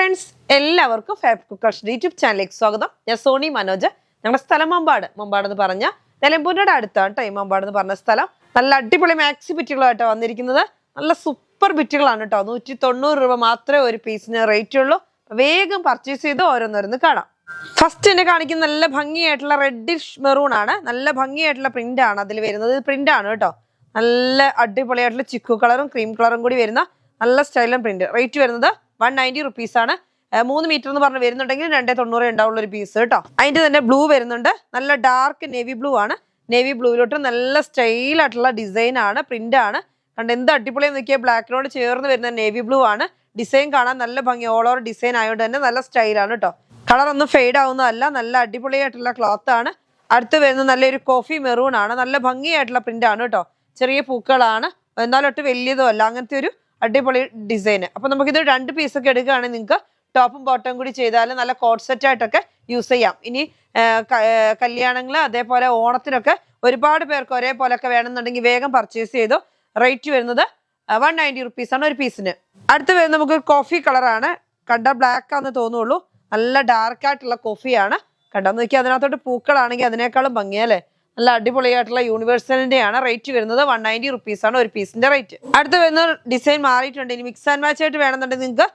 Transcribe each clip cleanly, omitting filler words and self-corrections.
Friends എല്ലാവർക്കും fabric cookers YouTube ചാനലിലേക്ക് സ്വാഗതം. ഞാൻ സോണി മനോജ്. ഞങ്ങളുടെ സ്ഥലം മമ്പാട് എന്ന് പറഞ്ഞ നിലമ്പൂരിന്റെ അടുത്താണ് കേട്ടോ. ഈ മമ്പാട് എന്ന് പറഞ്ഞ സ്ഥലം നല്ല അടിപൊളി മാക്സി ബിറ്റുകളായിട്ടോ വന്നിരിക്കുന്നത്. നല്ല സൂപ്പർ ബിറ്റുകളാണ് കേട്ടോ. 190 രൂപ മാത്രമേ ഒരു പീസിന് റേറ്റ് ഉള്ളൂ. വേഗം പർച്ചേസ് ചെയ്ത് ഓരോന്നോരോന്ന് കാണാം. ഫസ്റ്റ് എന്നെ കാണിക്കുന്ന നല്ല ഭംഗിയായിട്ടുള്ള റെഡിഷ് മെറൂൺ ആണ്. നല്ല ഭംഗിയായിട്ടുള്ള പ്രിന്റ് ആണ് അതിൽ വരുന്നത്. പ്രിന്റ് ആണ് കേട്ടോ. നല്ല അടിപൊളിയായിട്ടുള്ള ചിക്കു കളറും ക്രീം കളറും കൂടി വരുന്ന നല്ല സ്റ്റൈലും പ്രിന്റ്. റേറ്റ് വരുന്നത് 190 റുപ്പീസ് ആണ്. 3 മീറ്റർ എന്ന് പറഞ്ഞ് വരുന്നുണ്ടെങ്കിൽ 290 ഉണ്ടാവുള്ള ഒരു പീസ് കേട്ടോ. അതിന്റെ തന്നെ ബ്ലൂ വരുന്നുണ്ട്. നല്ല ഡാർക്ക് നേവി ബ്ലൂ ആണ്. നേവി ബ്ലൂയിലോട്ട് നല്ല സ്റ്റൈലായിട്ടുള്ള ഡിസൈൻ ആണ്, പ്രിന്റ് ആണ്. കണ്ട് എന്ത് അടിപൊളിയെന്ന് നോക്കിയാൽ ബ്ലാക്കിനോട് ചേർന്ന് വരുന്ന നേവി ബ്ലൂ ആണ്. ഡിസൈൻ കാണാൻ നല്ല ഭംഗി, ഓൾ ഓവർ ഡിസൈൻ ആയതുകൊണ്ട് തന്നെ നല്ല സ്റ്റൈലാണ് കേട്ടോ. കളർ ഒന്നും ഫെയ്ഡ് ആവുന്നതല്ല, നല്ല അടിപൊളിയായിട്ടുള്ള ക്ലോത്ത് ആണ്. അടുത്ത് വരുന്നത് നല്ലൊരു കോഫി മെറൂൺ ആണ്. നല്ല ഭംഗിയായിട്ടുള്ള പ്രിന്റ് ആണ് കേട്ടോ. ചെറിയ പൂക്കളാണ്, എന്നാലൊട്ട് വലിയതും അല്ല, അങ്ങനത്തെ ഒരു അടിപൊളി ഡിസൈന്. അപ്പൊ നമുക്കിത് 2 പീസൊക്കെ എടുക്കുകയാണെങ്കിൽ നിങ്ങൾക്ക് ടോപ്പും ബോട്ടവും കൂടി ചെയ്താൽ നല്ല കോട്ട് സെറ്റ് ആയിട്ടൊക്കെ യൂസ് ചെയ്യാം. ഇനി കല്യാണങ്ങൾ അതേപോലെ ഓണത്തിനൊക്കെ ഒരുപാട് പേർക്ക് ഒരേപോലൊക്കെ വേണമെന്നുണ്ടെങ്കിൽ വേഗം പർച്ചേസ് ചെയ്തു. റേറ്റ് വരുന്നത് 190 റുപ്പീസ് ആണ് ഒരു പീസിന്. അടുത്ത് വരുന്നത് നമുക്ക് കോഫി കളറാണ്. കണ്ട ബ്ലാക്ക് ആണെന്ന് തോന്നുള്ളൂ. നല്ല ഡാർക്ക് ആയിട്ടുള്ള കോഫിയാണ്. കണ്ടെന്ന് നോക്കി അതിനകത്തോട്ട് പൂക്കളാണെങ്കിൽ അതിനേക്കാളും ഭംഗിയല്ലേ. നല്ല അടിപൊളിയായിട്ടുള്ള യൂണിവേഴ്സലിന്റെ ആണ്. റേറ്റ് വരുന്നത് 190 റുപ്പീസ് ആണ് ഒരു പീസിന്റെ റേറ്റ്. അടുത്ത് വരുന്ന ഡിസൈൻ മാറിയിട്ടുണ്ട്. ഇനി മിക്സ് ആൻഡ് മാച്ച് ആയിട്ട് വേണമെന്നുണ്ടെങ്കിൽ നിങ്ങൾക്ക്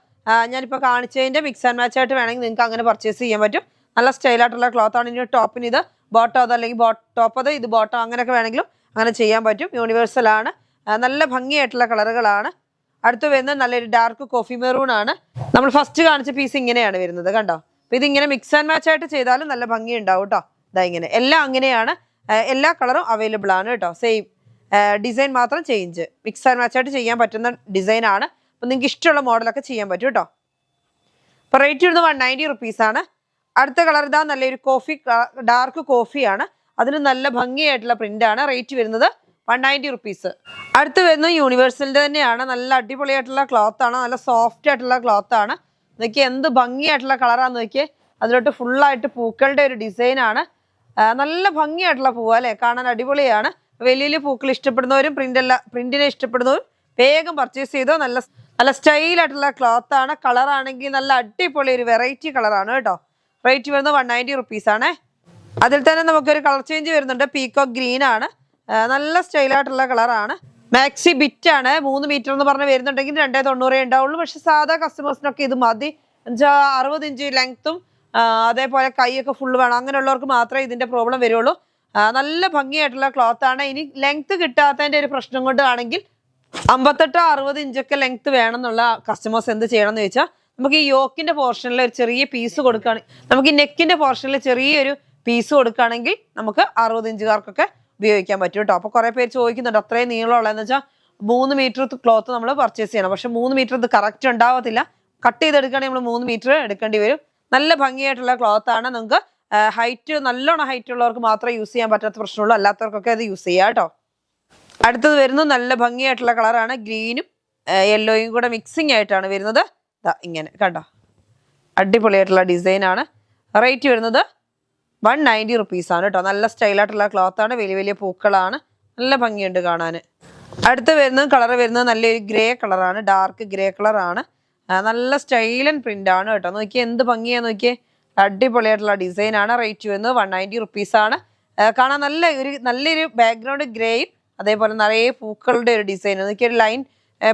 ഞാനിപ്പോൾ കാണിച്ചതിന്റെ മിക്സ് ആൻഡ് മാച്ച് ആയിട്ട് വേണമെങ്കിൽ നിങ്ങൾക്ക് അങ്ങനെ പർച്ചേസ് ചെയ്യാൻ പറ്റും. നല്ല സ്റ്റൈലായിട്ടുള്ള ക്ലോത്ത് ആണ്. ഇനി ടോപ്പിന് ഇത് ബോട്ടോ അത് അല്ലെങ്കിൽ ടോപ്പ് അത് ഇത് ബോട്ടോ അങ്ങനെയൊക്കെ വേണമെങ്കിലും അങ്ങനെ ചെയ്യാൻ പറ്റും. യൂണിവേഴ്സൽ ആണ്. നല്ല ഭംഗിയായിട്ടുള്ള കളറുകളാണ്. അടുത്ത് വരുന്നത് നല്ലൊരു ഡാർക്ക് കോഫി മെറൂൺ ആണ്. നമ്മൾ ഫസ്റ്റ് കാണിച്ച പീസ് ഇങ്ങനെയാണ് വരുന്നത് കണ്ടോ. അപ്പൊ ഇതിങ്ങനെ മിക്സ് ആൻഡ് മാച്ച് ആയിട്ട് ചെയ്താലും നല്ല ഭംഗി ഉണ്ടാവും കേട്ടോ. ഇതാ ഇങ്ങനെ എല്ലാം അങ്ങനെയാണ്. എല്ലാ കളറും അവൈലബിൾ ആണ് കേട്ടോ. സെയിം ഡിസൈൻ മാത്രം ചേഞ്ച്. മിക്സ് ആൻഡ് മാച്ച് ആയിട്ട് ചെയ്യാൻ പറ്റുന്ന ഡിസൈൻ ആണ്. അപ്പം നിങ്ങൾക്ക് ഇഷ്ടമുള്ള മോഡലൊക്കെ ചെയ്യാൻ പറ്റും കേട്ടോ. അപ്പോൾ റേറ്റ് വരുന്നത് 190 റുപ്പീസ് ആണ്. അടുത്ത കളർ ഇതാ നല്ലൊരു കോഫി ഡാർക്ക് കോഫിയാണ്. അതിന് നല്ല ഭംഗിയായിട്ടുള്ള പ്രിന്റ് ആണ്. റേറ്റ് വരുന്നത് 190 റുപ്പീസ്. അടുത്ത് വരുന്നത് യൂണിവേഴ്സലിന്റെ തന്നെയാണ്. നല്ല അടിപൊളിയായിട്ടുള്ള ക്ലോത്ത് ആണ്. നല്ല സോഫ്റ്റ് ആയിട്ടുള്ള ക്ലോത്ത് ആണ്. നോക്കിയാൽ എന്ത് ഭംഗിയായിട്ടുള്ള കളറാന്ന് നോക്കിയേ. അതിലോട്ട് ഫുള്ളായിട്ട് പൂക്കളുടെ ഒരു ഡിസൈൻ ആണ്. നല്ല ഭംഗിയായിട്ടുള്ള പൂവ് അല്ലെ, കാണാൻ അടിപൊളിയാണ്. വലിയ വലിയ പൂക്കൾ ഇഷ്ടപ്പെടുന്നവരും പ്രിന്റിനെ ഇഷ്ടപ്പെടുന്നവരും വേഗം പർച്ചേസ് ചെയ്തോ. നല്ല നല്ല സ്റ്റൈലായിട്ടുള്ള ക്ലോത്ത് ആണ്. കളർ ആണെങ്കിൽ നല്ല അടിപൊളി ഒരു വെറൈറ്റി കളറാണ് കേട്ടോ. റേറ്റ് വരുന്നത് 190 റുപ്പീസ് ആണ്. അതിൽ തന്നെ നമുക്കൊരു കളർ ചേഞ്ച് വരുന്നുണ്ട്. പീക്കോക്ക് ഗ്രീൻ ആണ്. നല്ല സ്റ്റൈലായിട്ടുള്ള കളറാണ്. മാക്സി ബിറ്റ് ആണ്. 3 മീറ്റർ എന്ന് പറഞ്ഞ് വരുന്നുണ്ടെങ്കിൽ 290 ഉണ്ടാവുള്ളൂ. പക്ഷെ സാധാ കസ്റ്റമേഴ്സിനൊക്കെ ഇത് മതി. 60 ഇഞ്ച് ലെങ്ത്തും അതേപോലെ കൈയൊക്കെ ഫുള്ള് വേണം. അങ്ങനെയുള്ളവർക്ക് മാത്രമേ ഇതിന്റെ പ്രോബ്ലം വരുള്ളൂ. നല്ല ഭംഗിയായിട്ടുള്ള ക്ലോത്ത് ആണ്. ഇനി ലെങ്ത് കിട്ടാത്തതിന്റെ ഒരു പ്രശ്നം കൊണ്ട് ആണെങ്കിൽ 58-60 ഇഞ്ചൊക്കെ ലെങ്ത് വേണം എന്നുള്ള കസ്റ്റമേഴ്സ് എന്ത് ചെയ്യണം എന്ന് ചോദിച്ചാൽ നമുക്ക് ഈ യോക്കിന്റെ പോർഷനിൽ ഒരു ചെറിയ പീസ് കൊടുക്കുകയാണെങ്കിൽ, നമുക്ക് ഈ നെക്കിന്റെ പോർഷനിൽ ചെറിയൊരു പീസ് കൊടുക്കുകയാണെങ്കിൽ നമുക്ക് 60 ഇഞ്ചുകാർക്കൊക്കെ ഉപയോഗിക്കാൻ പറ്റും കേട്ടോ. അപ്പൊ കുറെ പേര് ചോദിക്കുന്നുണ്ട് അത്രയും നീളമുള്ളതെന്ന് വെച്ചാൽ 3 മീറ്റർ ക്ലോത്ത് നമ്മൾ പർച്ചേസ് ചെയ്യണം. പക്ഷെ 3 മീറ്റർ ഇത് കറക്റ്റ് ഉണ്ടാവത്തില്ല. കട്ട് ചെയ്തെടുക്കുകയാണെങ്കിൽ നമ്മൾ 3 മീറ്റർ എടുക്കേണ്ടി വരും. നല്ല ഭംഗിയായിട്ടുള്ള ക്ലോത്ത് ആണ്. നിങ്ങൾക്ക് ഹൈറ്റ് നല്ലോണം ഹൈറ്റ് ഉള്ളവർക്ക് മാത്രമേ യൂസ് ചെയ്യാൻ പറ്റാത്ത പ്രശ്നമുള്ളൂ. അല്ലാത്തവർക്കൊക്കെ അത് യൂസ് ചെയ്യാം കേട്ടോ. അടുത്തത് വരുന്നത് നല്ല ഭംഗിയായിട്ടുള്ള കളറാണ്. ഗ്രീനും യെല്ലോയും കൂടെ മിക്സിങ് ആയിട്ടാണ് വരുന്നത്. ഇങ്ങനെ കണ്ടോ, അടിപൊളിയായിട്ടുള്ള ഡിസൈൻ ആണ്. റേറ്റ് വരുന്നത് 190 റുപ്പീസ് ആണ് കേട്ടോ. നല്ല സ്റ്റൈലായിട്ടുള്ള ക്ലോത്ത് ആണ്. വലിയ വലിയ പൂക്കളാണ്. നല്ല ഭംഗിയുണ്ട് കാണാൻ. അടുത്ത് വരുന്നത് കളർ വരുന്നത് നല്ലൊരു ഗ്രേ കളറാണ്. ഡാർക്ക് ഗ്രേ കളറാണ്. നല്ല സ്റ്റൈലൻ പ്രിന്റ് ആണ് കേട്ടോ. നോക്കിയേ എന്ത് ഭംഗിയാന്ന് നോക്കിയേ. അടിപൊളിയായിട്ടുള്ള ഡിസൈൻ ആണ്. റേറ്റ് വരുന്നത് 190 റുപ്പീസ് ആണ്. കാണാൻ നല്ലൊരു ബാക്ക്ഗ്രൗണ്ട് ഗ്രേയും അതേപോലെ നിറയെ പൂക്കളുടെ ഒരു ഡിസൈൻ. നോക്കിയൊരു ലൈൻ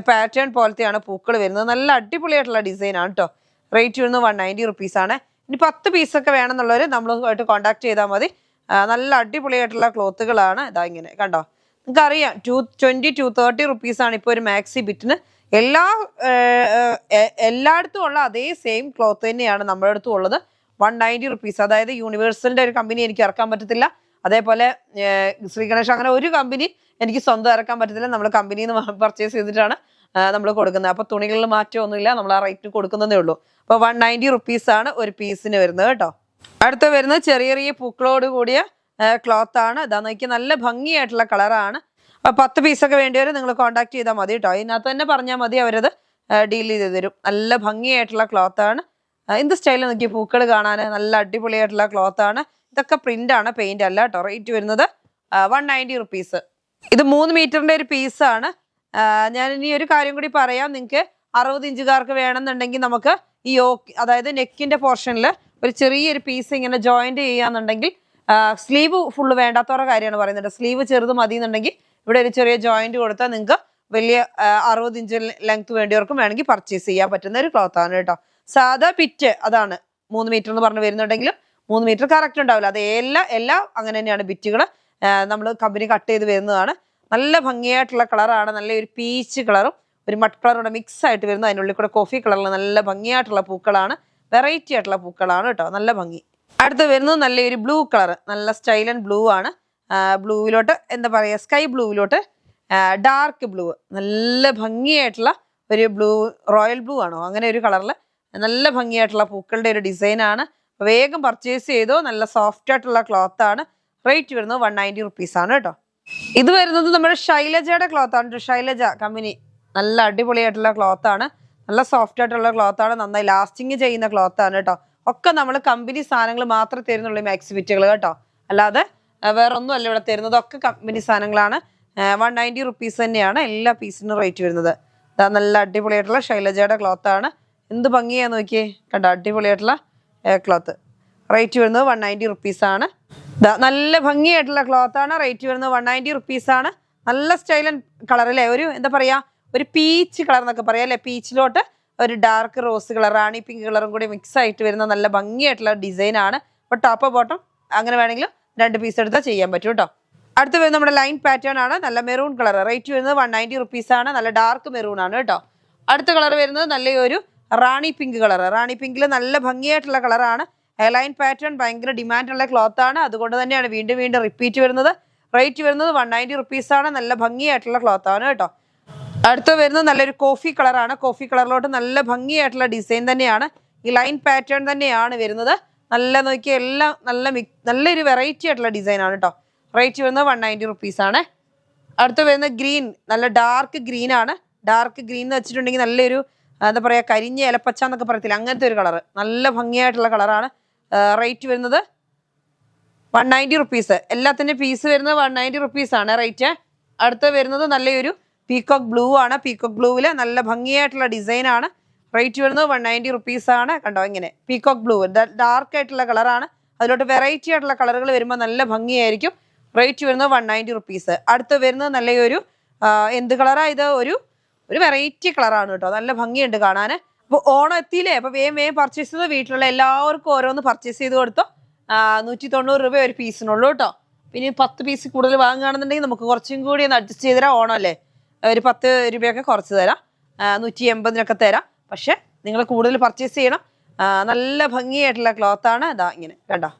പാറ്റേൺ പോലത്തെയാണ് പൂക്കൾ വരുന്നത്. നല്ല അടിപൊളിയായിട്ടുള്ള ഡിസൈൻ ആണ് കേട്ടോ. റേറ്റ് വരുന്നത് 190 റുപ്പീസ് ആണ്. ഇനി 10 പീസൊക്കെ വേണമെന്നുള്ളവർ നമ്മളുമായിട്ട് കോൺടാക്ട് ചെയ്താൽ മതി. നല്ല അടിപൊളിയായിട്ടുള്ള ക്ലോത്തുകളാണ്. ഇതാ ഇങ്ങനെ കണ്ടോ. നിങ്ങൾക്ക് അറിയാം 220-230 റുപ്പീസ് ആണ് ഇപ്പോൾ ഒരു മാക്സി ബിറ്റിന്. എല്ലായിടത്തും ഉള്ള അതേ സെയിം ക്ലോത്ത് തന്നെയാണ് നമ്മുടെ അടുത്തും ഉള്ളത്. 190 റുപ്പീസ്. അതായത് യൂണിവേഴ്സലിന്റെ ഒരു കമ്പനി എനിക്ക് ഇറക്കാൻ പറ്റത്തില്ല. അതേപോലെ ശ്രീഗണേഷ് അങ്ങനെ ഒരു കമ്പനി എനിക്ക് സ്വന്തം ഇറക്കാൻ പറ്റത്തില്ല. നമ്മൾ കമ്പനിയിൽ നിന്ന് പർച്ചേസ് ചെയ്തിട്ടാണ് നമ്മൾ കൊടുക്കുന്നത്. അപ്പൊ തുണികളിൽ മാറ്റമൊന്നുമില്ല, നമ്മൾ ആ റേറ്റ് കൊടുക്കുന്നതേ ഉള്ളൂ. അപ്പൊ 190 റുപ്പീസ് ആണ് ഒരു പീസിന് വരുന്നത് കേട്ടോ. അടുത്ത വരുന്നത് ചെറിയ ചെറിയ പൂക്കളോട് കൂടിയ ക്ലോത്ത് ആണ്. ഇതാ നോക്കി നല്ല ഭംഗിയായിട്ടുള്ള കളറാണ്. അപ്പൊ 10 പീസൊക്കെ വേണ്ടിയവരെ നിങ്ങൾ കോൺടാക്ട് ചെയ്താൽ മതി കേട്ടോ. ഇതിനകത്ത് തന്നെ പറഞ്ഞാൽ മതി, അവരത് ഡീൽ ചെയ്ത് തരും. നല്ല ഭംഗിയായിട്ടുള്ള ക്ലോത്ത് ആണ്. എന്ത് സ്റ്റൈലിൽ നോക്കി പൂക്കൾ കാണാൻ നല്ല അടിപൊളിയായിട്ടുള്ള ക്ലോത്ത് ആണ്. ഇതൊക്കെ പ്രിന്റ് ആണ്, പെയിന്റ് അല്ല കേട്ടോ. റേറ്റ് വരുന്നത് 190 റുപ്പീസ്. ഇത് 3 മീറ്ററിന്റെ ഒരു പീസാണ്. ഞാൻ ഇനി ഒരു കാര്യം കൂടി പറയാം. നിങ്ങൾക്ക് 60 ഇഞ്ചുകാർക്ക് വേണമെന്നുണ്ടെങ്കിൽ നമുക്ക് ഈ യോക്ക് അതായത് നെക്കിന്റെ പോർഷനിൽ ഒരു ചെറിയൊരു പീസ് ഇങ്ങനെ ജോയിന്റ് ചെയ്യാന്നുണ്ടെങ്കിൽ സ്ലീവ് ഫുള്ള് വേണ്ടാത്തവരുടെ കാര്യമാണ് പറയുന്നത്. സ്ലീവ് ചെറുത് മതി എന്നുണ്ടെങ്കിൽ ഇവിടെ ഒരു ചെറിയ ജോയിന്റ് കൊടുത്താൽ നിങ്ങൾക്ക് വലിയ 60 ഇഞ്ച് ലെങ്ത് വേണ്ടിയവർക്കും വേണമെങ്കിൽ പർച്ചേസ് ചെയ്യാൻ പറ്റുന്ന ഒരു ക്ലോത്ത് ആണ് കേട്ടോ. സാധാ പിറ്റ് അതാണ് 3 മീറ്റർ എന്ന് പറഞ്ഞ് വരുന്നുണ്ടെങ്കിലും 3 മീറ്റർ കറക്റ്റ് ഉണ്ടാവില്ല. അത് എല്ലാം അങ്ങനെ തന്നെയാണ്. ബിറ്റുകൾ നമ്മൾ കമ്പനി കട്ട് ചെയ്ത് വരുന്നതാണ്. നല്ല ഭംഗിയായിട്ടുള്ള കളറാണ്. നല്ല ഒരു പീച്ച് കളറും ഒരു മഡ് കളറുടെ മിക്സ് ആയിട്ട് വരുന്നത്. അതിനുള്ളിൽ കൂടെ കോഫി കളറിൽ നല്ല ഭംഗിയായിട്ടുള്ള പൂക്കളാണ്. വെറൈറ്റി ആയിട്ടുള്ള പൂക്കളാണ് കേട്ടോ. നല്ല ഭംഗി. അടുത്ത് വരുന്നത് നല്ലൊരു ബ്ലൂ കളർ, നല്ല സ്റ്റൈൽ ആൻഡ് ബ്ലൂ ആണ്. ബ്ലൂവിലോട്ട് എന്താ പറയുക, സ്കൈ ബ്ലൂവിലോട്ട് ഡാർക്ക് ബ്ലൂ, നല്ല ഭംഗിയായിട്ടുള്ള ഒരു ബ്ലൂ, റോയൽ ബ്ലൂ ആണോ അങ്ങനെ ഒരു കളറിൽ നല്ല ഭംഗിയായിട്ടുള്ള പൂക്കളുടെ ഒരു ഡിസൈൻ ആണ്. വേഗം പർച്ചേസ് ചെയ്തോ. നല്ല സോഫ്റ്റ് ആയിട്ടുള്ള ക്ലോത്ത് ആണ്. റേറ്റ് വരുന്നത് 190 റുപ്പീസ് ആണ് കേട്ടോ. ഇത് വരുന്നത് നമ്മുടെ ശൈലജയുടെ ക്ലോത്ത് ആണ്. ശൈലജ കമ്പനി നല്ല അടിപൊളിയായിട്ടുള്ള ക്ലോത്ത് ആണ്. നല്ല സോഫ്റ്റ് ആയിട്ടുള്ള ക്ലോത്ത് ആണ്. നന്നായി ലാസ്റ്റിങ് ചെയ്യുന്ന ക്ലോത്ത് ആണ് കേട്ടോ. ഒക്കെ നമ്മൾ കമ്പനി സാധനങ്ങൾ മാത്രമേ തരുന്നുള്ളൂ മാക്സി ഫിറ്റുകൾ കേട്ടോ. അല്ലാതെ വേറെ ഒന്നും അല്ല ഇവിടെ തരുന്നത്. ഒക്കെ കമ്പനി സാധനങ്ങളാണ്. 190 റുപ്പീസ് തന്നെയാണ് എല്ലാ പീസിനും റേറ്റ് വരുന്നത്. നല്ല അടിപൊളിയായിട്ടുള്ള ശൈലജയുടെ ക്ലോത്ത് ആണ്. എന്ത് ഭംഗിയാന്ന് നോക്കിയേ, കണ്ടോ, അടിപൊളിയായിട്ടുള്ള ക്ലോത്ത്. റേറ്റ് വരുന്നത് 190 റുപ്പീസ് ആണ്. നല്ല ഭംഗിയായിട്ടുള്ള ക്ലോത്ത് ആണ്. റേറ്റ് വരുന്നത് 190 റുപ്പീസ് ആണ്. നല്ല സ്റ്റൈൽ ആൻഡ് കളർ അല്ലേ, ഒരു എന്താ പറയാ, ഒരു പീച്ച് കളർ എന്നൊക്കെ പറയാം അല്ലെ. പീച്ചിലോട്ട് ഒരു ഡാർക്ക് റോസ് കളർ, റാണി പിങ്ക് കളറും കൂടി മിക്സ് ആയിട്ട് വരുന്ന നല്ല ഭംഗിയായിട്ടുള്ള ഡിസൈൻ ആണ്. അപ്പോൾ ടോപ്പ് ബോട്ടം അങ്ങനെ വേണമെങ്കിലും 2 പീസ് എടുത്താൽ ചെയ്യാൻ പറ്റും കേട്ടോ. അടുത്ത് വരുന്നത് നമ്മുടെ ലൈൻ പാറ്റേൺ ആണ്. നല്ല മെറൂൺ കളർ. റേറ്റ് വരുന്നത് 190 റുപ്പീസ് ആണ്. നല്ല ഡാർക്ക് മെറൂൺ ആണ് കേട്ടോ. അടുത്ത കളർ വരുന്നത് നല്ലൊരു റാണി പിങ്ക് കളർ. റാണി പിങ്കിൽ നല്ല ഭംഗിയായിട്ടുള്ള കളറാണ്. ലൈൻ പാറ്റേൺ ഭയങ്കര ഡിമാൻഡുള്ള ക്ലോത്ത് ആണ്. അതുകൊണ്ട് തന്നെയാണ് വീണ്ടും വീണ്ടും റിപ്പീറ്റ് വരുന്നത്. റേറ്റ് വരുന്നത് 190 റുപ്പീസ് ആണ്. നല്ല ഭംഗിയായിട്ടുള്ള ക്ലോത്ത് ആണ് കേട്ടോ. അടുത്ത് വരുന്നത് നല്ലൊരു കോഫി കളറാണ്. കോഫി കളറിലോട്ട് നല്ല ഭംഗിയായിട്ടുള്ള ഡിസൈൻ തന്നെയാണ്. ഈ ലൈൻ പാറ്റേൺ തന്നെയാണ് വരുന്നത്. നല്ല നോക്കിയ എല്ലാം നല്ലൊരു വെറൈറ്റി ആയിട്ടുള്ള ഡിസൈൻ ആണ് കേട്ടോ. റേറ്റ് വരുന്നത് 190 റുപ്പീസ് ആണ്. അടുത്ത് വരുന്നത് ഗ്രീൻ, നല്ല ഡാർക്ക് ഗ്രീൻ ആണ്. ഡാർക്ക് ഗ്രീൻ എന്ന് വെച്ചിട്ടുണ്ടെങ്കിൽ നല്ലൊരു എന്താ പറയുക, കരിഞ്ഞ ഇലപ്പച്ച എന്നൊക്കെ പറയത്തില്ല, അങ്ങനത്തെ ഒരു കളർ. നല്ല ഭംഗിയായിട്ടുള്ള കളറാണ്. റേറ്റ് വരുന്നത് 190 റുപ്പീസ്. എല്ലാത്തിൻ്റെ പീസ് വരുന്നത് 190 റുപ്പീസ് ആണ് റേറ്റ്. അടുത്ത് വരുന്നത് നല്ലൊരു പീകോക്ക് ബ്ലൂ ആണ്. പീകോക്ക് ബ്ലൂവിൽ നല്ല ഭംഗിയായിട്ടുള്ള ഡിസൈൻ ആണ്. റേറ്റ് വരുന്നത് 190 റുപ്പീസ് ആണ്. കണ്ടോ, ഇങ്ങനെ പീകോക്ക് ബ്ലൂ ഡാർക്ക് ആയിട്ടുള്ള കളറാണ്. അതിലോട്ട് വെറൈറ്റി ആയിട്ടുള്ള കളറുകൾ വരുമ്പോൾ നല്ല ഭംഗിയായിരിക്കും. റേറ്റ് വരുന്നത് 190 റുപ്പീസ്. അടുത്ത് വരുന്നത് നല്ലൊരു എന്ത് കളറാണ് ഇത്, ഒരു വെറൈറ്റി കളറാണ് കേട്ടോ. നല്ല ഭംഗിയുണ്ട് കാണാൻ. അപ്പോൾ ഓണം എത്തിയില്ലേ, അപ്പോൾ വേഗം പർച്ചേസ് ചെയ്ത് വീട്ടിലുള്ള എല്ലാവർക്കും ഓരോന്ന് പർച്ചേസ് ചെയ്ത് കൊടുത്തോ. 190 രൂപ ഒരു പീസിനുള്ളൂ കേട്ടോ. പിന്നെ 10 പീസ് കൂടുതൽ വാങ്ങുകയാണെന്നുണ്ടെങ്കിൽ നമുക്ക് കുറച്ചും കൂടി ഒന്ന് അഡ്ജസ്റ്റ് ചെയ്ത് തരാം. ഓണം അല്ലേ, ഒരു 10 രൂപയൊക്കെ കുറച്ച് തരാം. 180 തരാം. പക്ഷെ നിങ്ങൾ കൂടുതൽ പർച്ചേസ് ചെയ്യണം. നല്ല ഭംഗിയായിട്ടുള്ള ക്ലോത്താണ്. ഇതാ ഇങ്ങനെ കണ്ടോ,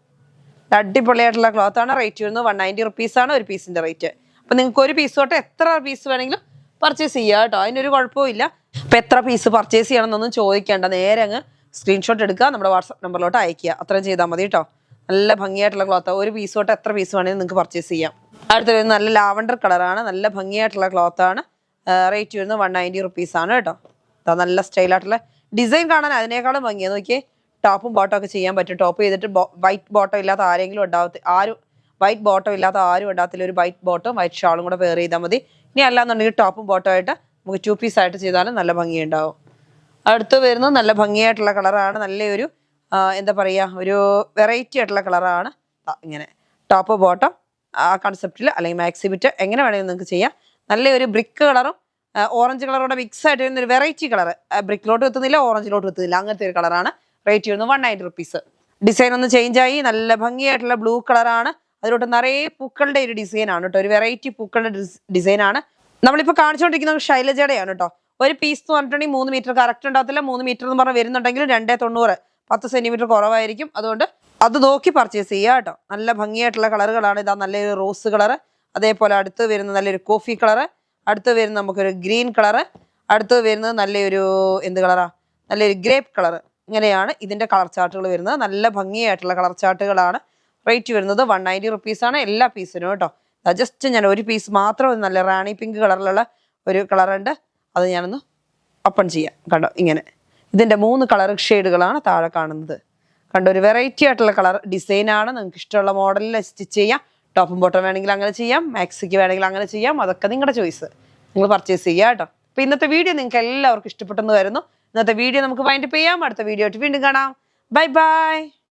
അടിപൊളിയായിട്ടുള്ള ക്ലോത്താണ്. റേറ്റ് വരുന്നത് 190 റുപ്പീസ് ആണ് ഒരു പീസിന്റെ റേറ്റ്. അപ്പം നിങ്ങൾക്ക് ഒരു പീസ് തൊട്ട് എത്ര പീസ് വേണമെങ്കിലും പർച്ചേസ് ചെയ്യുക കേട്ടോ. അതിനൊരു കുഴപ്പവും ഇല്ല. അപ്പം എത്ര പീസ് പർച്ചേസ് ചെയ്യണം എന്നൊന്നും ചോദിക്കേണ്ട, നേരെ അങ്ങ് സ്ക്രീൻഷോട്ട് എടുക്കുക, നമ്മുടെ വാട്സാപ്പ് നമ്പറിലോട്ട് അയക്കുക. അത്രയും ചെയ്താൽ മതി കേട്ടോ. നല്ല ഭംഗിയായിട്ടുള്ള ക്ലോത്ത്. ഒരു പീസ് തൊട്ട് എത്ര പീസ് വേണമെങ്കിലും നിങ്ങൾക്ക് പർച്ചേസ് ചെയ്യാം. അടുത്ത വരുന്നത് നല്ല ലാവണ്ടർ കളറാണ്. നല്ല ഭംഗിയായിട്ടുള്ള ക്ലോത്താണ്. റേറ്റ് വരുന്നത് 190 റുപ്പീസ് ആണ് കേട്ടോ. നല്ല സ്റ്റൈലായിട്ടുള്ള ഡിസൈൻ കാണാൻ അതിനേക്കാളും ഭംഗിയാണ്. നോക്കിയേ, ടോപ്പും ബോട്ടം ഒക്കെ ചെയ്യാൻ പറ്റും. ടോപ്പ് ചെയ്തിട്ട് വൈറ്റ് ബോട്ടം ഇല്ലാത്ത ആരെങ്കിലും വൈറ്റ് ബോട്ടം ഇല്ലാത്ത ആരും ഉണ്ടാകത്തില്ല. ഒരു വൈറ്റ് ബോട്ടം വൈറ്റ് ഷാളും കൂടെ വെയർ ചെയ്താൽ മതി. ഇനി അല്ലാന്നുണ്ടെങ്കിൽ ടോപ്പും ബോട്ടം ആയിട്ട് നമുക്ക് 2 പീസ് ആയിട്ട് ചെയ്താലും നല്ല ഭംഗിയുണ്ടാവും. അടുത്ത് വരുന്നത് നല്ല ഭംഗിയായിട്ടുള്ള കളറാണ്. നല്ലൊരു എന്താ പറയുക, ഒരു വെറൈറ്റി ആയിട്ടുള്ള കളറാണ്. ഇങ്ങനെ ടോപ്പ് ബോട്ടം ആ കൺസെപ്റ്റിൽ അല്ലെങ്കിൽ മാക്സി ബിറ്റ് എങ്ങനെ വേണമെങ്കിലും നിങ്ങൾക്ക് ചെയ്യാം. നല്ലൊരു ബ്രിക്ക് കളറും ഓറഞ്ച് കളറോടെ മിക്സ് ആയിട്ട് വരുന്ന ഒരു വെറൈറ്റി കളർ. ബ്രിക്കിലോട്ട് എത്തുന്നില്ല, ഓറഞ്ചിലോട്ട് എത്തുന്നില്ല, അങ്ങനത്തെ ഒരു കളറാണ്. റേറ്റ് വരുന്നത് 190 റുപ്പീസ്. ഡിസൈൻ ഒന്ന് ചേഞ്ച് ആയി. നല്ല ഭംഗിയായിട്ടുള്ള ബ്ലൂ കളറാണ്. അതിലോട്ട് നിറയെ പൂക്കളുടെ ഒരു ഡിസൈൻ ആണ് കേട്ടോ. ഒരു വെറൈറ്റി പൂക്കളുടെ ഡിസൈൻ ആണ്. നമ്മളിപ്പോൾ കാണിച്ചുകൊണ്ടിരിക്കുന്നത് ശൈലജയുടെയാണ് കേട്ടോ. ഒരു പീസ് എന്ന് പറഞ്ഞിട്ടുണ്ടെങ്കിൽ 3 മീറ്റർ കറക്റ്റ് ഉണ്ടാകത്തില്ല. 3 മീറ്റർ എന്ന് പറഞ്ഞാൽ വരുന്നുണ്ടെങ്കിൽ 290, 10 സെന്റിമീറ്റർ കുറവായിരിക്കും. അതുകൊണ്ട് അത് നോക്കി പർച്ചേസ് ചെയ്യുക കേട്ടോ. നല്ല ഭംഗിയായിട്ടുള്ള കളറുകളാണ്. ഇതാ നല്ലൊരു റോസ് കളറ്, അതേപോലെ അടുത്ത് വരുന്ന നല്ലൊരു കോഫി കളറ്, അടുത്ത് വരുന്ന നമുക്കൊരു ഗ്രീൻ കളറ്, അടുത്ത് വരുന്നത് നല്ലൊരു എന്ത് കളറാ, നല്ലൊരു ഗ്രേപ്പ് കളറ്. ഇങ്ങനെയാണ് ഇതിൻ്റെ കളർ ചാർട്ടുകൾ വരുന്നത്. നല്ല ഭംഗിയായിട്ടുള്ള കളർ ചാർട്ടുകളാണ്. റേറ്റ് വരുന്നത് 190 റുപ്പീസാണ് എല്ലാ പീസിനും കേട്ടോ. ജസ്റ്റ് ഞാൻ ഒരു പീസ് മാത്രം നല്ല റാണി പിങ്ക് കളറിലുള്ള ഒരു കളറുണ്ട്, അത് ഞാനൊന്ന് ഓപ്പൺ ചെയ്യാം. കണ്ടോ, ഇങ്ങനെ ഇതിൻ്റെ 3 കളർ ഷെയ്ഡുകളാണ് താഴെ കാണുന്നത്. കണ്ടോ, ഒരു വെറൈറ്റി ആയിട്ടുള്ള കളർ ഡിസൈനാണ്. നിങ്ങൾക്ക് ഇഷ്ടമുള്ള മോഡലിൽ സ്റ്റിച്ച് ചെയ്യാം. ടോപ്പും ബോട്ടം വേണമെങ്കിൽ അങ്ങനെ ചെയ്യാം, മാക്സിക്ക് വേണമെങ്കിൽ അങ്ങനെ ചെയ്യാം. അതൊക്കെ നിങ്ങളുടെ ചോയ്സ്, നിങ്ങൾ പർച്ചേസ് ചെയ്യുക കേട്ടോ. അപ്പോൾ ഇന്നത്തെ വീഡിയോ നിങ്ങൾക്ക് എല്ലാവർക്കും ഇഷ്ടപ്പെട്ടെന്ന് വരുന്നു. ഇന്നത്തെ വീഡിയോ നമുക്ക് വൈൻഡപ്പ് ചെയ്യാം. അടുത്ത വീഡിയോ ആയിട്ട് വീണ്ടും കാണാം. Bye bye.